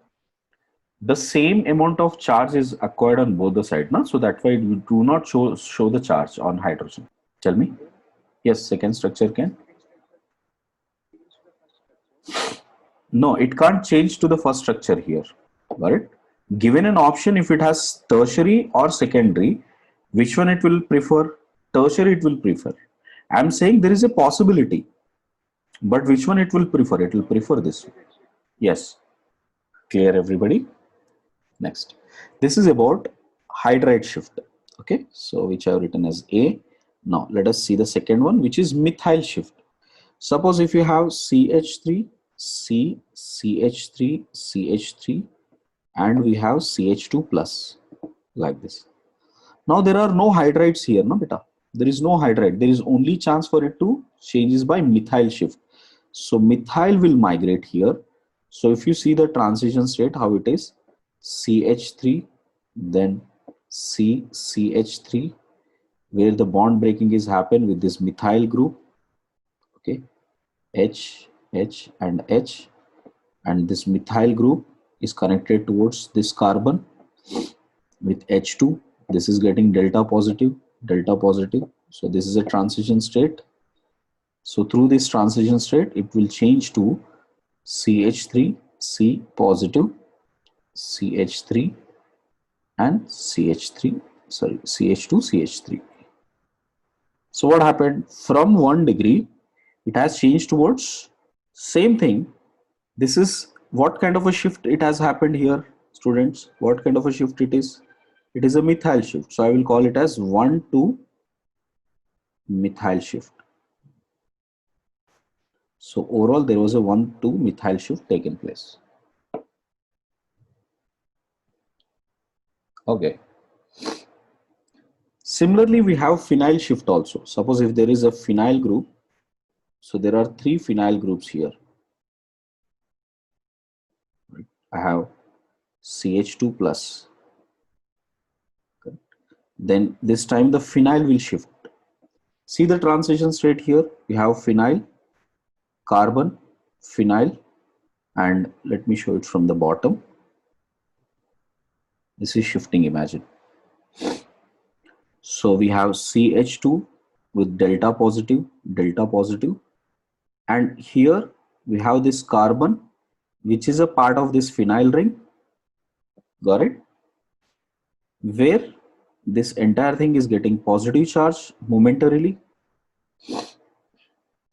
The same amount of charge is acquired on both the sides, no? So that's why we do not show the charge on hydrogen. Tell me. Yes, second structure can. No, it can't change to the first structure here. Got it? Given an option, if it has tertiary or secondary, which one it will prefer? Tertiary it will prefer. I'm saying there is a possibility, but which one it will prefer? It will prefer this. Yes. Clear, everybody? Next. This is about hydride shift. Okay. So which I have written as A. Now let us see the second one, which is methyl shift. Suppose if you have CH3, C, CH3, CH3, and we have CH2 plus like this. Now there are no hydrides here, no beta. There is no hydride. There is only chance for it to changes by methyl shift. So methyl will migrate here. So if you see the transition state, how it is, CH3, then CH3, where the bond breaking is happened with this methyl group, okay, H, and H, and this methyl group is connected towards this carbon with H2. This is getting delta positive, delta positive. So this is a transition state. So through this transition state, it will change to CH3, C positive, CH3, and CH3, sorry, CH2, CH3. So what happened? From 1 degree, it has changed towards same thing. This is what kind of a shift it has happened here, students? What kind of a shift it is? It is a methyl shift. So I will call it as 1,2 methyl shift. So overall, there was a 1,2 methyl shift taken place. Okay. Similarly, we have phenyl shift also. Suppose if there is a phenyl group, so there are 3 phenyl groups here. I have CH2 plus. Then this time the phenyl will shift. See the transition state here. We have phenyl, carbon, phenyl, and let me show it from the bottom. This is shifting, imagine. So we have CH2 with delta positive, and here we have this carbon, which is a part of this phenyl ring. Got it? Where this entire thing is getting positive charge momentarily.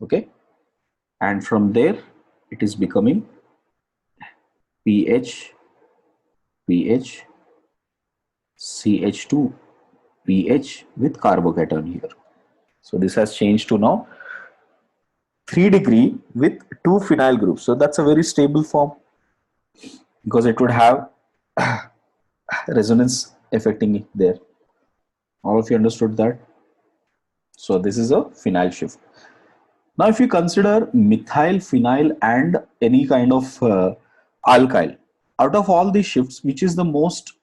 Okay, and from there it is becoming pH, CH2, pH with carbocation here. So this has changed to now 3 degree with 2 phenyl groups. So that's a very stable form because it would have resonance affecting it there. All of you understood that? So this is a phenyl shift. Now if you consider methyl, phenyl, and any kind of alkyl, out of all these shifts, which is the most,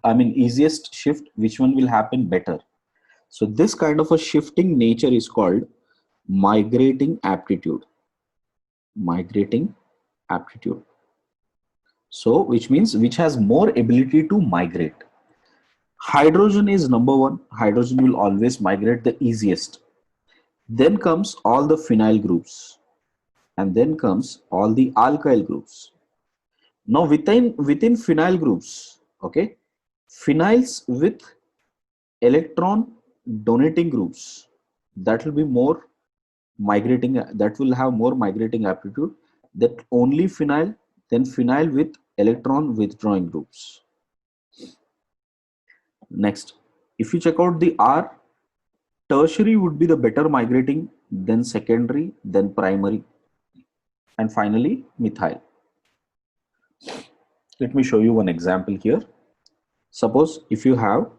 easiest shift, which one will happen better? So this kind of a shifting nature is called migrating aptitude. Migrating aptitude. So which means which has more ability to migrate. Hydrogen is number one. Hydrogen will always migrate the easiest. Then comes all the phenyl groups, and then comes all the alkyl groups. Now within phenyl groups, okay, phenyls with electron donating groups, that will be more migrating, that will have more migrating aptitude. That only phenyl, then phenyl with electron withdrawing groups. Next, if you check out the R, tertiary would be the better migrating, then secondary, then primary, and finally methyl. Let me show you one example here. Suppose if you have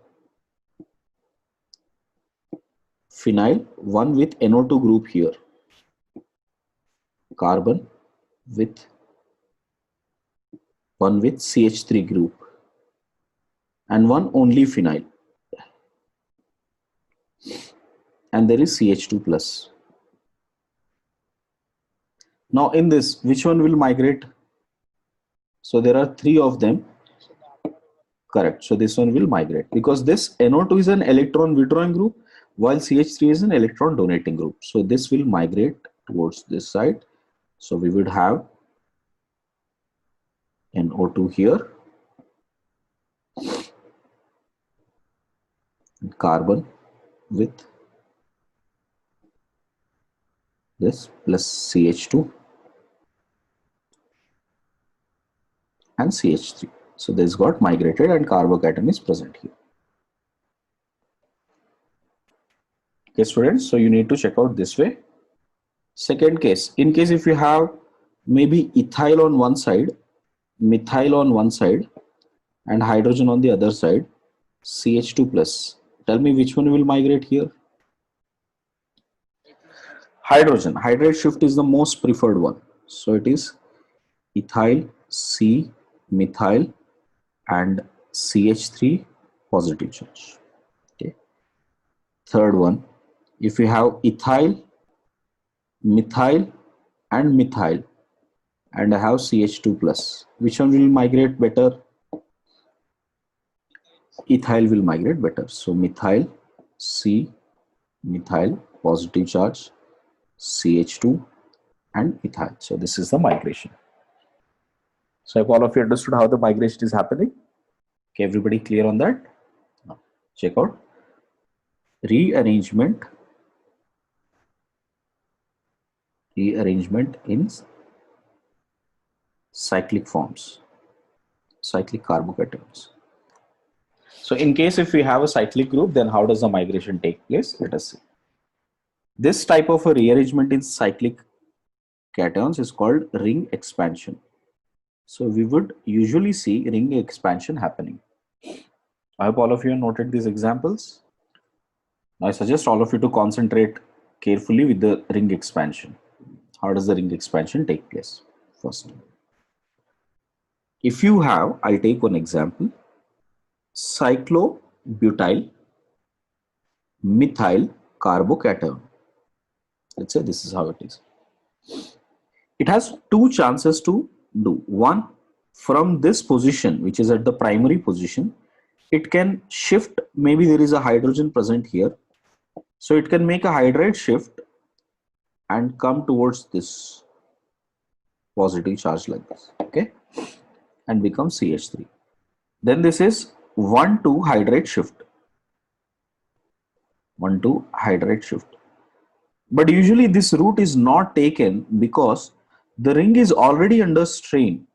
phenyl, one with NO2 group here, carbon with one with CH3 group, and one only phenyl, and there is CH2 plus. Now in this, which one will migrate? So there are 3 of them. Correct. So this one will migrate because this NO2 is an electron withdrawing group while CH3 is an electron donating group. So this will migrate towards this side. So we would have NO2 here, and carbon with this plus CH2 and CH3. So this got migrated and carbocation is present here. Okay, students, so you need to check out this way. Second case, in case if you have maybe ethyl on one side, methyl on one side, and hydrogen on the other side, CH2 plus. Tell me which one will migrate here? Hydrogen. Hydrate shift is the most preferred one. So it is ethyl, C, methyl, and CH3 positive charge. Okay. Third one, if you have ethyl, methyl, and methyl, and I have CH2 plus, which one will migrate better? Ethyl will migrate better. So methyl, C, methyl, positive charge, CH2, and ethyl. So this is the migration. So if all of you understood how the migration is happening, okay, everybody clear on that? Now, check out rearrangement in cyclic forms, cyclic carbocations. So in case if we have a cyclic group, then how does the migration take place? Let us see. This type of a rearrangement in cyclic cations is called ring expansion. So we would usually see ring expansion happening. I hope all of you have noted these examples. Now I suggest all of you to concentrate carefully with the ring expansion. How does the ring expansion take place? First, if you have, I'll take one example, cyclobutyl methyl carbocation. Let's say this is how it is. It has two chances to do. One, from this position, which is at the primary position, it can shift. Maybe there is a hydrogen present here. So it can make a hydride shift and come towards this positive charge like this, okay, and become CH3. Then this is 1,2 hydride shift. 1,2 hydride shift. But usually this route is not taken because the ring is already under strain.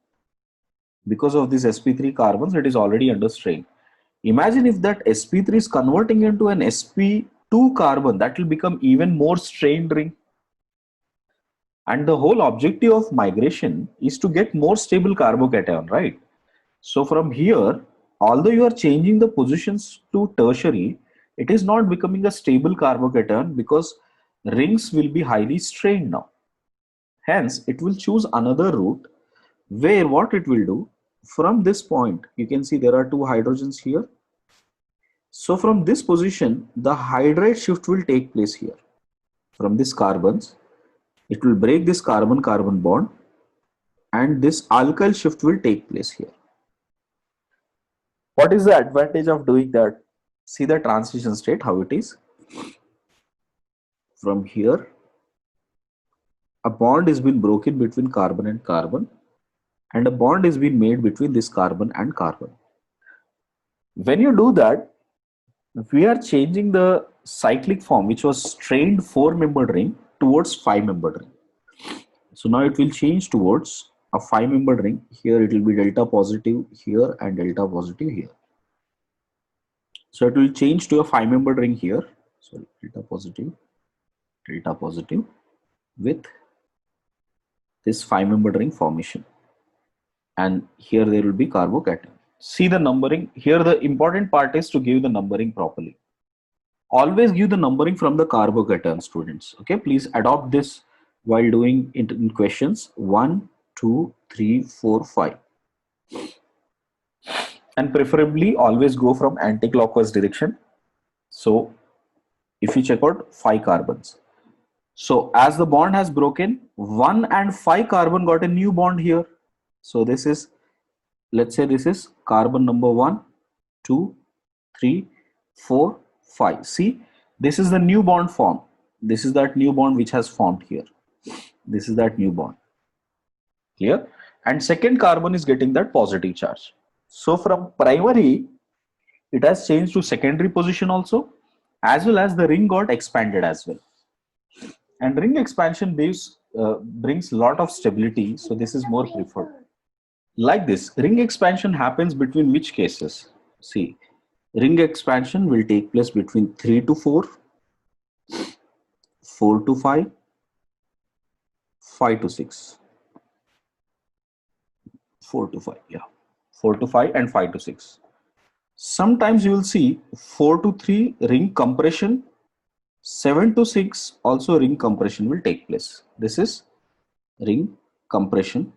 Because of these sp3 carbons, it is already under strain. Imagine if that sp3 is converting into an sp2 carbon, that will become even more strained ring. And the whole objective of migration is to get more stable carbocation, right? So from here, although you are changing the positions to tertiary, it is not becoming a stable carbocation because rings will be highly strained now. Hence, it will choose another route where what it will do, from this point, you can see there are two hydrogens here. So from this position, the hydride shift will take place here. From these carbons, it will break this carbon-carbon bond and this alkyl shift will take place here. What is the advantage of doing that? See the transition state, how it is. From here, a bond is been broken between carbon and carbon, and a bond is being made between this carbon and carbon. When you do that, we are changing the cyclic form, which was strained 4-membered ring, towards 5-membered ring. So now it will change towards a 5-membered ring. Here it will be delta positive here and delta positive here. So it will change to a 5-membered ring here. Sorry, delta positive with this 5-membered ring formation. And here there will be carbocation. See the numbering. Here the important part is to give the numbering properly. Always give the numbering from the carbocation, students. Okay, please adopt this while doing it in questions. 1, 2, 3, 4, 5. And preferably always go from anti-clockwise direction. So if you check out 5 carbons. So as the bond has broken, 1 and 5 carbon got a new bond here. So this is, let's say this is carbon number 1, 2, 3, 4, 5. See, this is the new bond formed. This is that new bond which has formed here. This is that new bond. Clear? And second carbon is getting that positive charge. So from primary, it has changed to secondary position also, as well as the ring got expanded as well. And ring expansion brings a lot of stability. So this is more preferred. Like this, ring expansion happens between which cases? See, ring expansion will take place between 3 to 4, 4 to 5, 5 to 6. 4 to 5, yeah. 4 to 5 and 5 to 6. Sometimes you will see 4 to 3 ring compression, 7 to 6 also ring compression will take place. This is ring compression.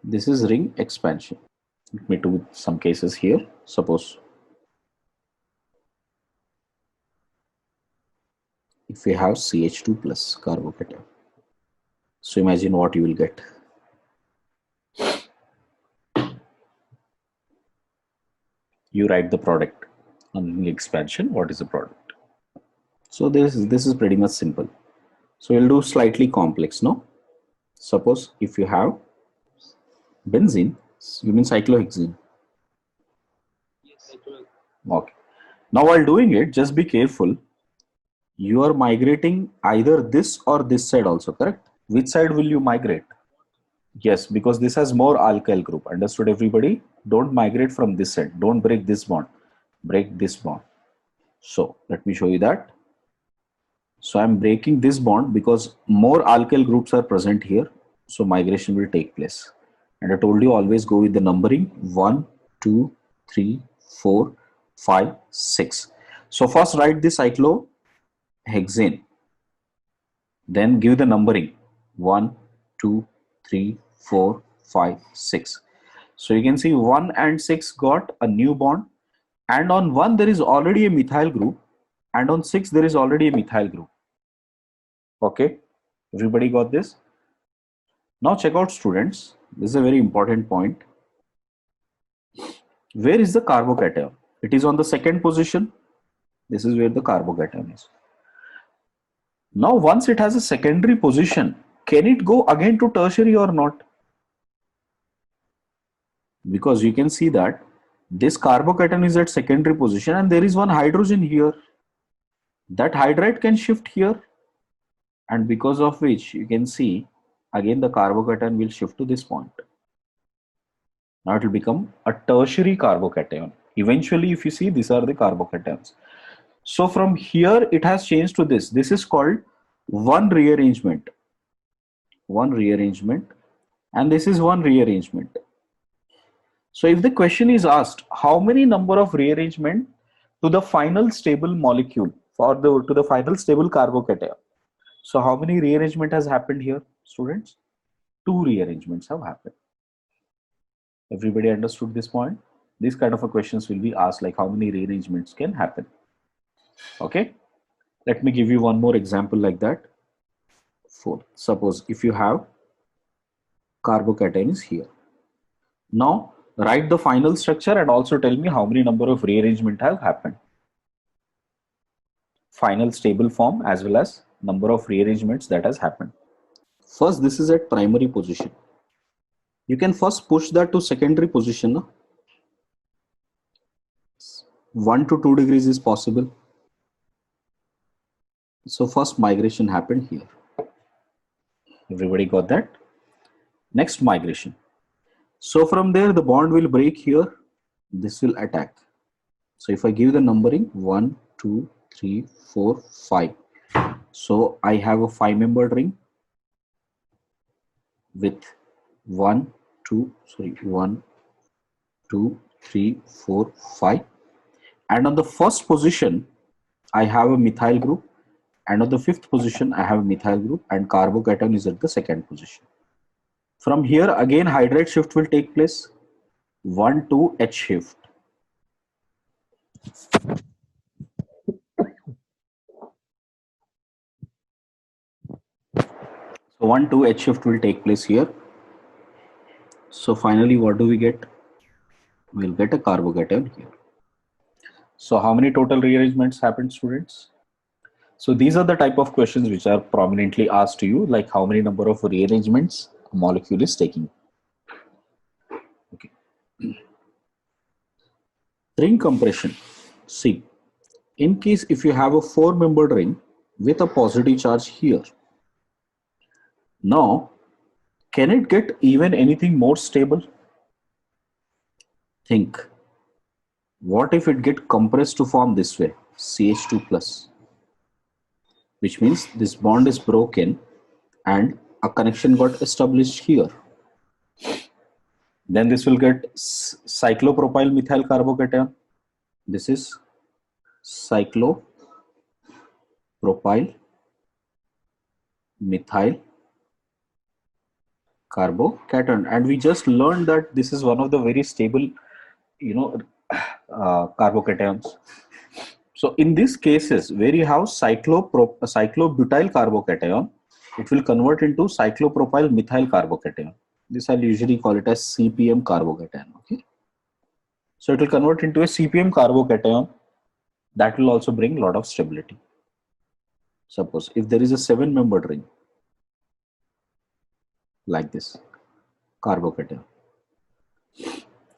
This is ring expansion. Let me do some cases here. Suppose if we have CH2 plus carbocation. So imagine what you will get. You write the product on ring expansion. What is the product? So this is pretty much simple. So we'll do slightly complex, no? Suppose if you have benzene, you mean cyclohexene. Okay. Now while doing it, just be careful. You are migrating either this or this side also, correct? Which side will you migrate? Yes, because this has more alkyl group. Understood, everybody? Don't migrate from this side. Don't break this bond. Break this bond. So let me show you that. So I'm breaking this bond because more alkyl groups are present here. So migration will take place. And I told you always go with the numbering 1, 2, 3, 4, 5, 6. So first write the cyclohexane. Then give the numbering 1, 2, 3, 4, 5, 6. So you can see 1 and 6 got a new bond, and on 1 there is already a methyl group, and on 6 there is already a methyl group. Okay, everybody got this? Now check out, students. This is a very important point. Where is the carbocation? It is on the second position. This is where the carbocation is. Now once it has a secondary position, can it go again to tertiary or not? Because you can see that this carbocation is at secondary position and there is one hydrogen here. That hydride can shift here, and because of which you can see again the carbocation will shift to this point. Now it will become a tertiary carbocation. Eventually, if you see, these are the carbocations. So from here it has changed to this. This is called one rearrangement. One rearrangement, and this is one rearrangement. So if the question is asked, how many number of rearrangement to the final stable molecule for to the final stable carbocation? So how many rearrangement has happened here, students? 2 rearrangements have happened. Everybody understood this point? These kind of questions will be asked, like how many rearrangements can happen. Okay, let me give you one more example like that. Suppose if you have carbocation is here. Now write the final structure and also tell me how many number of rearrangement have happened. Final stable form as well as number of rearrangements that has happened. First, this is at primary position. You can first push that to secondary position. No? 1 to 2 degrees is possible. So first migration happened here. Everybody got that? Next migration. So from there the bond will break here. This will attack. So if I give the numbering 1, 2, 3, 4, 5. So I have a 5-membered ring with 1, 2, 3, 4, 5. And on the first position, I have a methyl group. And on the 5th position, I have a methyl group, and carbocation is at the second position. From here, again, hydride shift will take place. 1 to H shift. So 1 to H shift will take place here. So finally, what do we get? We'll get a carbocation here. So how many total rearrangements happened, students? So these are the type of questions which are prominently asked to you, like how many number of rearrangements a molecule is taking. Okay. Ring compression. See, in case if you have a 4-membered ring with a positive charge here, now can it get even anything more stable? Think, what if it get compressed to form this way, CH2 plus, which means this bond is broken and a connection got established here. Then this will get cyclopropyl methyl carbocation. This is cyclopropyl methyl carbocation, and we just learned that this is one of the very stable, you know, carbocations. So in these cases where you have cyclobutyl carbocation, it will convert into cyclopropyl methyl carbocation. This I'll usually call it as CPM carbocation. Okay, so it will convert into a CPM carbocation. That will also bring a lot of stability. Suppose if there is a 7-membered ring like this, carbocation,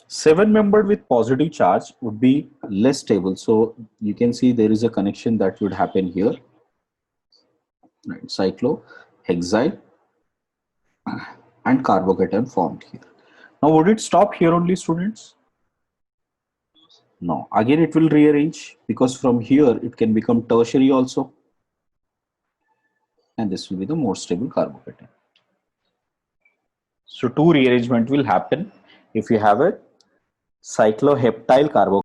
7-membered with positive charge would be less stable. So you can see there is a connection that would happen here. Right, cyclohexyl and carbocation formed here. Now would it stop here only, students? No, again it will rearrange, because from here it can become tertiary also, and this will be the more stable carbocation. So two rearrangement will happen if you have a cycloheptyl carbocation